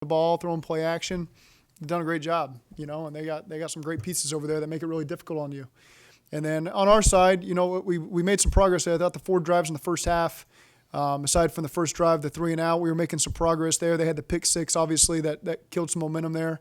the ball, throwing play action. They've done a great job, and they got some great pieces over there that make it really difficult on you. And then on our side, we made some progress there. I thought the 4 drives in the first half, aside from the first drive, the 3 and out, we were making some progress there. They had the pick 6, obviously, that killed some momentum there.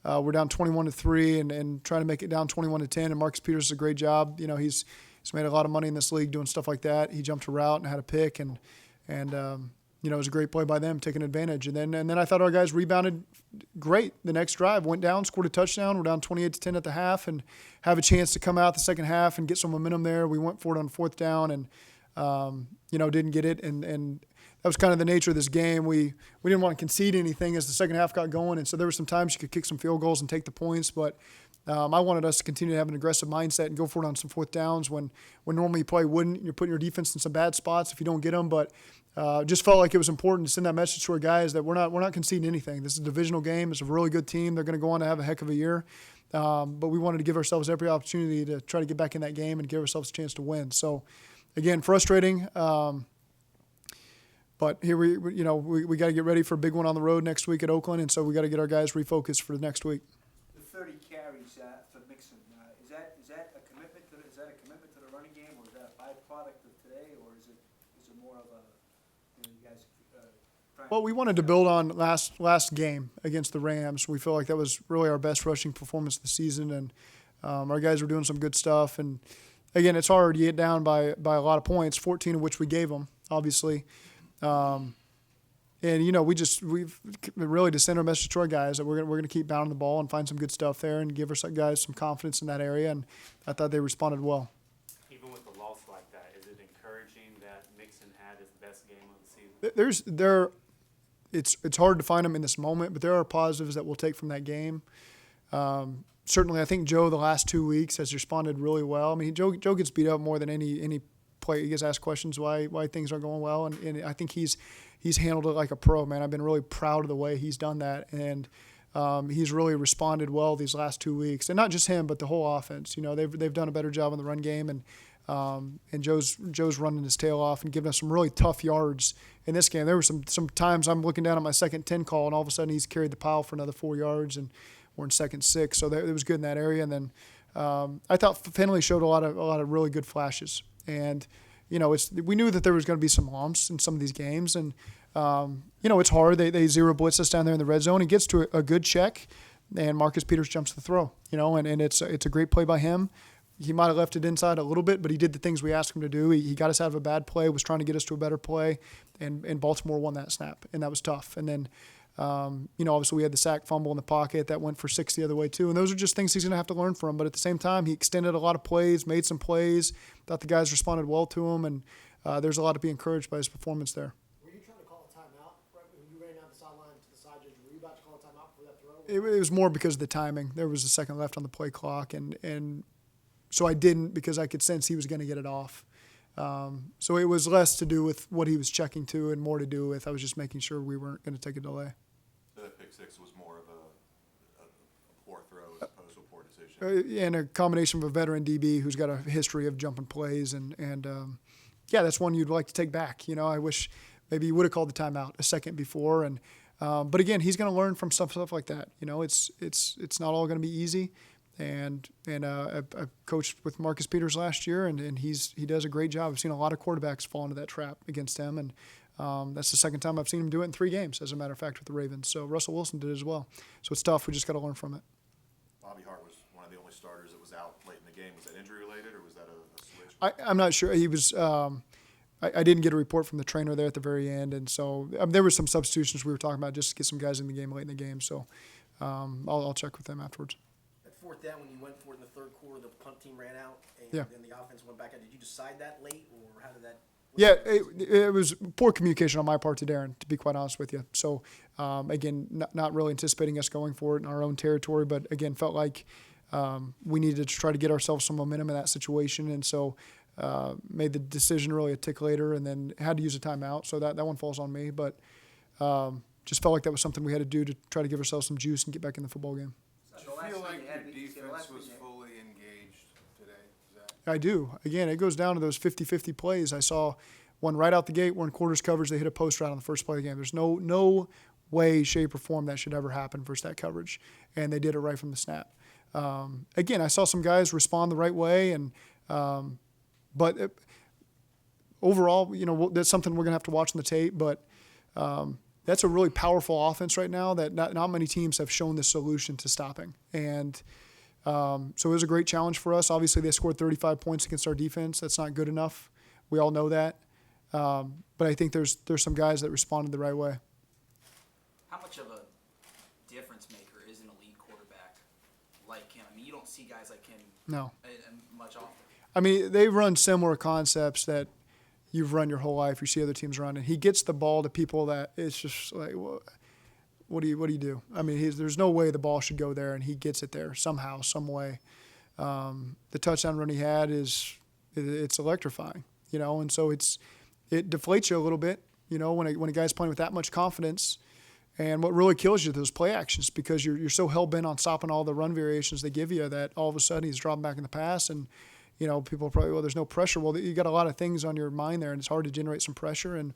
We're down 21-3 and trying to make it down 21-10. And Marcus Peters does a great job. He's made a lot of money in this league doing stuff like that. He jumped a route and had a pick, and it was a great play by them, taking advantage. And then I thought our guys rebounded great. The next drive went down, scored a touchdown. We're down 28-10 at the half, and have a chance to come out the second half and get some momentum there. We went for it on 4th down, and didn't get it. And that was kind of the nature of this game. We didn't want to concede anything as the second half got going, and so there were some times you could kick some field goals and take the points, but I wanted us to continue to have an aggressive mindset and go for it on some 4th downs when normally you probably wouldn't. You're putting your defense in some bad spots if you don't get them, but just felt like it was important to send that message to our guys that we're not conceding anything. This is a divisional game. It's a really good team. They're going to go on to have a heck of a year, but we wanted to give ourselves every opportunity to try to get back in that game and give ourselves a chance to win. So, again, frustrating. But here we got to get ready for a big one on the road next week at Oakland, and so we got to get our guys refocused for the next week. The 30 carries for Mixon, is that a commitment to the running game, or is that a byproduct of today, or is it more of a you guys? Well, we wanted to build on last game against the Rams. We feel like that was really our best rushing performance of the season, and our guys were doing some good stuff. And again, it's hard to get down by a lot of points, 14 of which we gave them, obviously. We've really to send our message to our guys that we're going to keep bounding the ball and find some good stuff there and give our guys some confidence in that area. And I thought they responded well. Even with the loss like that, is it encouraging that Mixon had his best game of the season? It's hard to find them in this moment, but there are positives that we'll take from that game. Certainly, I think Joe the last 2 weeks has responded really well. I mean, Joe gets beat up more than any player. He gets asked questions why things aren't going well, and I think he's handled it like a pro, man. I've been really proud of the way he's done that, and he's really responded well these last 2 weeks. And not just him, but the whole offense. They've done a better job in the run game, and Joe's running his tail off and giving us some really tough yards in this game. There were some times I'm looking down at my second 10 call, and all of a sudden he's carried the pile for another 4 yards, and we're in second 6. So it was good in that area. And then I thought Finley showed a lot of really good flashes. And we knew that there was going to be some lumps in some of these games, and it's hard. They zero blitz us down there in the red zone. He gets to a good check, and Marcus Peters jumps the throw. And it's a great play by him. He might have left it inside a little bit, but he did the things we asked him to do. He got us out of a bad play, was trying to get us to a better play, and Baltimore won that snap, and that was tough. And then obviously we had the sack fumble in the pocket that went for 6 the other way too. And those are just things he's going to have to learn from. But at the same time, he extended a lot of plays, made some plays. Thought the guys responded well to him, and there's a lot to be encouraged by his performance there. Were you trying to call a timeout right when you ran out the sideline to the side? Were you about to call a timeout for that throw? It was more because of the timing. There was a second left on the play clock, and so I didn't because I could sense he was going to get it off. So it was less to do with what he was checking to and more to do with I was just making sure we weren't going to take a delay. That pick 6 was more of a poor throw as opposed to a poor decision. And a combination of a veteran DB who's got a history of jumping plays, and that's one you'd like to take back. I wish maybe he would have called the timeout a second before, and but again, he's going to learn from stuff like that. It's not all going to be easy, and I coached with Marcus Peters last year, and he does a great job. I've seen a lot of quarterbacks fall into that trap against him, and that's the second time I've seen him do it in 3 games, as a matter of fact, with the Ravens. So Russell Wilson did it as well. So it's tough. We just got to learn from it. Bobby Hart was one of the only starters that was out late in the game. Was that injury related, or was that a switch? I'm not sure. He was. I didn't get a report from the trainer there at the very end, and so there were some substitutions we were talking about just to get some guys in the game late in the game. So I'll check with them afterwards. At 4th down, when you went for it in the third quarter, the punt team ran out, and Yeah. then the offense went back out. Did you decide that late, or how did that? Yeah, it was poor communication on my part to Darren, to be quite honest with you. So, again, not really anticipating us going for it in our own territory, but, again, felt like we needed to try to get ourselves some momentum in that situation, and so made the decision really a tick later and then had to use a timeout. So that one falls on me, but just felt like that was something we had to do to try to give ourselves some juice and get back in the football game. Did you feel like your defense was fully engaged today? Zach? I do. Again, it goes down to those 50-50 plays. I saw one right out the gate. We're in quarters coverage. They hit a post route on the first play of the game. There's no way, shape, or form that should ever happen versus that coverage. And they did it right from the snap. Again, I saw some guys respond the right way, and but overall, that's something we're going to have to watch on the tape. But that's a really powerful offense right now that not many teams have shown the solution to stopping. And so it was a great challenge for us. Obviously, they scored 35 points against our defense. That's not good enough. We all know that. But I think there's some guys that responded the right way. How much of a difference maker is an elite quarterback like him? I mean, you don't see guys like him No. Much often. I mean, they run similar concepts that you've run your whole life. You see other teams run, and he gets the ball to people that it's just like, what do you do? I mean, there's no way the ball should go there, and he gets it there somehow, some way. The touchdown run he had it's electrifying, and so it deflates you a little bit, when a guy's playing with that much confidence. And what really kills you are those play actions, because you're so hell bent on stopping all the run variations they give you that all of a sudden he's dropping back in the pass, and people are probably, well, there's no pressure. Well, you got a lot of things on your mind there, and it's hard to generate some pressure. And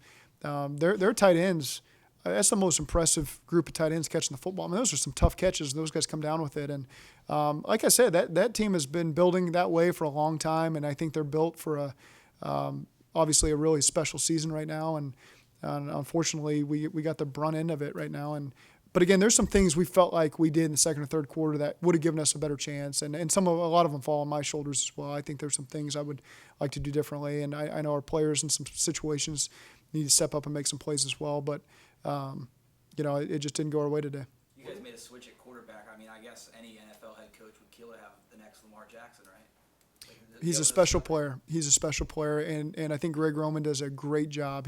their tight ends, that's the most impressive group of tight ends catching the football. I mean, those are some tough catches. Those guys come down with it. And like I said, that team has been building that way for a long time, and I think they're built for obviously a really special season right now. And unfortunately, we got the brunt end of it right now. But again, there's some things we felt like we did in the second or third quarter that would have given us a better chance, and a lot of them fall on my shoulders as well. I think there's some things I would like to do differently, and I know our players in some situations need to step up and make some plays as well. But it just didn't go our way today. You guys made a switch at quarterback. I mean, I guess any NFL head coach would kill to have the next Lamar Jackson, right? He's a special player. He's a special player, and I think Greg Roman does a great job.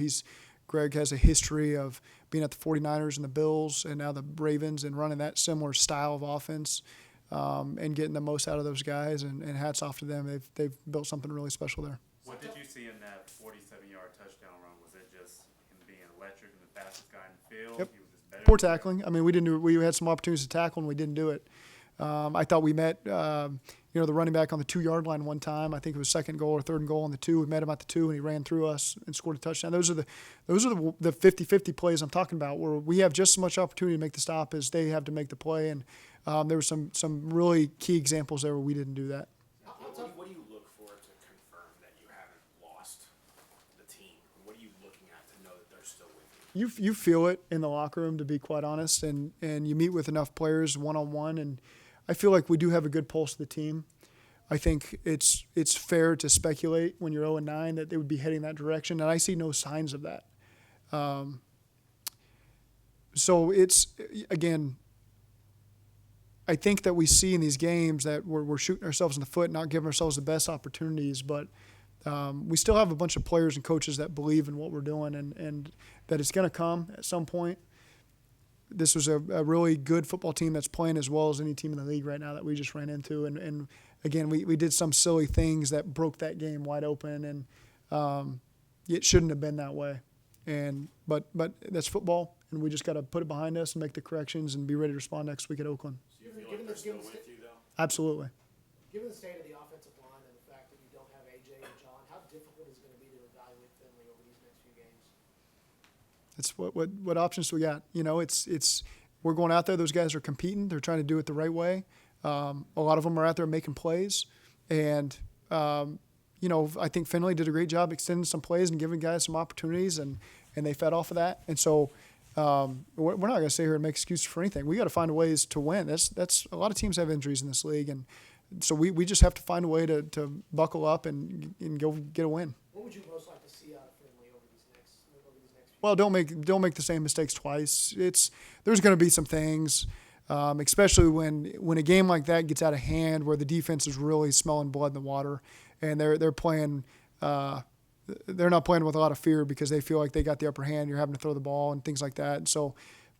Greg has a history of being at the 49ers and the Bills and now the Ravens and running that similar style of offense and getting the most out of those guys, and hats off to them. They've built something really special there. What did you see in that 47-yard touchdown run? Was it just him being electric and the fastest guy in the field? Yep. He was just better Poor than tackling. I mean, we had some opportunities to tackle, and we didn't do it. I thought we met the running back on the 2-yard line one time. I think it was second goal or third and goal on the 2. We met him at the 2, and he ran through us and scored a touchdown. Those are the 50-50 plays I'm talking about, where we have just as much opportunity to make the stop as they have to make the play. And there were some really key examples there where we didn't do that. What do you look for to confirm that you haven't lost the team? What are you looking at to know that they're still with you? You feel it in the locker room, to be quite honest, and you meet with enough players one-on-one, and I feel like we do have a good pulse of the team. I think it's fair to speculate when you're 0-9 that they would be heading that direction, and I see no signs of that. So it's, again, I think that we see in these games that we're shooting ourselves in the foot, not giving ourselves the best opportunities, but we still have a bunch of players and coaches that believe in what we're doing and that it's going to come at some point. This was a really good football team that's playing as well as any team in the league right now that we just ran into. And again, we did some silly things that broke that game wide open, and it shouldn't have been that way. But that's football, and we just got to put it behind us and make the corrections and be ready to respond next week at Oakland. Do you feel like they're still with you, though? Absolutely. Given the state of the offensive line and the fact that you don't have AJ and John, how difficult is it going to be to evaluate Finley over these next few games? It's what options do we got? It's we're going out there. Those guys are competing. They're trying to do it the right way. A lot of them are out there making plays, and I think Finley did a great job extending some plays and giving guys some opportunities, and they fed off of that. And so we're not going to sit here and make excuses for anything. We got to find ways to win. That's a lot of teams have injuries in this league, and so we just have to find a way to buckle up and go get a win. What would you most like to see out of Finley over these next few Well, don't make the same mistakes twice. There's going to be some things, especially when a game like that gets out of hand, where the defense is really smelling blood in the water, and they're playing. They're not playing with a lot of fear because they feel like they got the upper hand. You're having to throw the ball and things like that. And so,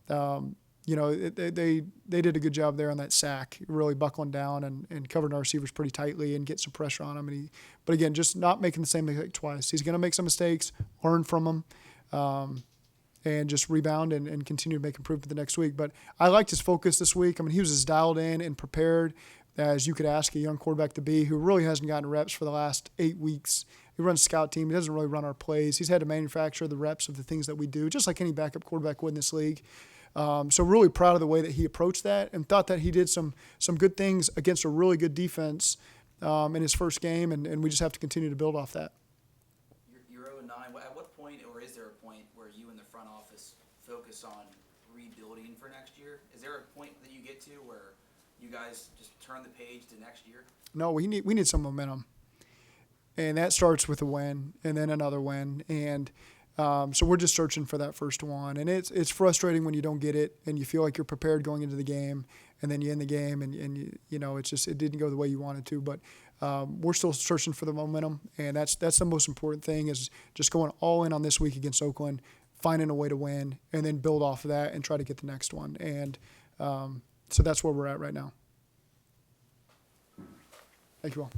they did a good job there on that sack, really buckling down and covering our receivers pretty tightly and get some pressure on him. But again, just not making the same mistake twice. He's going to make some mistakes, learn from them, and just rebound and continue to make improvement the next week. But I liked his focus this week. I mean, he was as dialed in and prepared as you could ask a young quarterback to be, who really hasn't gotten reps for the last 8 weeks. He runs scout team. He doesn't really run our plays. He's had to manufacture the reps of the things that we do, just like any backup quarterback would in this league. So really proud of the way that he approached that, and thought that he did some good things against a really good defense in his first game, and we just have to continue to build off that. You're 0-9. At what point, or is there a point where you and the front office focus on rebuilding for next year? Is there a point that you get to where you guys just turn the page to next year? No, we need some momentum, and that starts with a win, and then another win, and so we're just searching for that first one. And it's frustrating when you don't get it, and you feel like you're prepared going into the game, and then you end the game, and you know it didn't go the way you wanted to. But we're still searching for the momentum, and that's the most important thing, is just going all in on this week against Oakland, finding a way to win, and then build off of that and try to get the next one. And so that's where we're at right now. Thank you all.